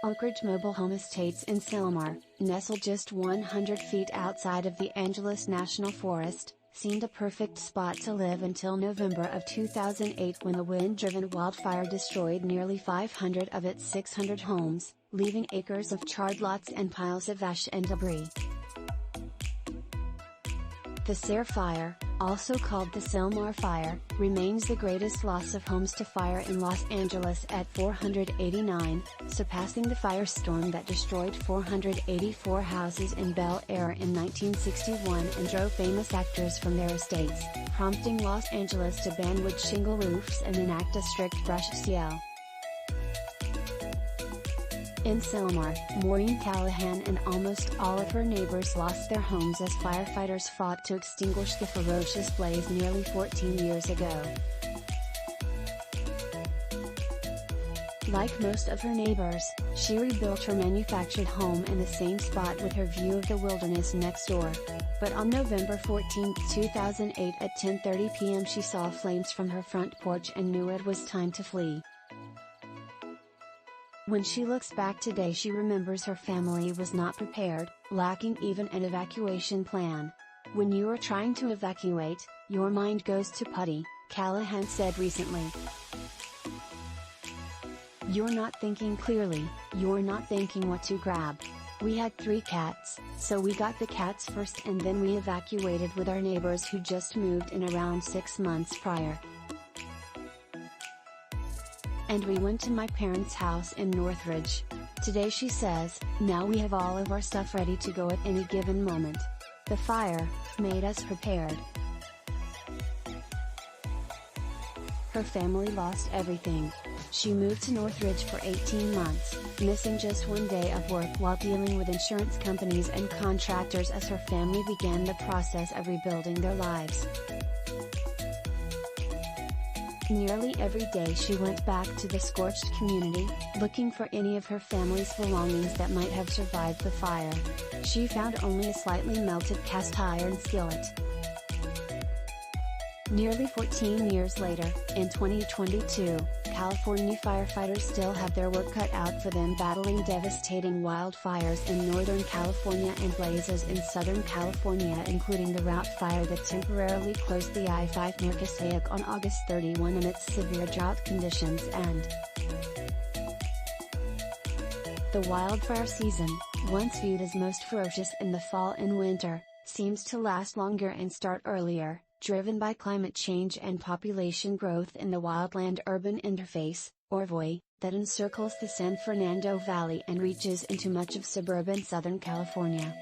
Oakridge Mobile Home Estates in Sylmar, nestled just 100 feet outside of the Angeles National Forest, seemed a perfect spot to live until November of 2008 when a wind-driven wildfire destroyed nearly 500 of its 600 homes, leaving acres of charred lots and piles of ash and debris. The Sayre Fire, also called the Sylmar Fire, remains the greatest loss of homes to fire in Los Angeles at 489, surpassing the firestorm that destroyed 484 houses in Bel Air in 1961 and drove famous actors from their estates, prompting Los Angeles to ban wood shingle roofs and enact a strict brush seal. In Sylmar, Maureen Callahan and almost all of her neighbors lost their homes as firefighters fought to extinguish the ferocious blaze nearly 14 years ago. Like most of her neighbors, she rebuilt her manufactured home in the same spot with her view of the wilderness next door. But on November 14, 2008 at 10:30 p.m. she saw flames from her front porch and knew it was time to flee. When she looks back today, she remembers her family was not prepared, lacking even an evacuation plan. "When you are trying to evacuate, your mind goes to putty," Callahan said recently. "You're not thinking clearly, you're not thinking what to grab. We had 3 cats, so we got the cats first and then we evacuated with our neighbors who just moved in around 6 months prior. And we went to my parents' house in Northridge. Today," she says, "now we have all of our stuff ready to go at any given moment. The fire made us prepared." Her family lost everything. She moved to Northridge for 18 months, missing just 1 day of work while dealing with insurance companies and contractors as her family began the process of rebuilding their lives. Nearly every day she went back to the scorched community, looking for any of her family's belongings that might have survived the fire. She found only a slightly melted cast iron skillet. Nearly 14 years later, in 2022, California firefighters still have their work cut out for them, battling devastating wildfires in Northern California and blazes in Southern California, including the drought fire that temporarily closed the I-5 near Castaic on August 31 amidst severe drought conditions, and the wildfire season, once viewed as most ferocious in the fall and winter, seems to last longer and start earlier, driven by climate change and population growth in the wildland-urban interface, or VOI, that encircles the San Fernando Valley and reaches into much of suburban Southern California.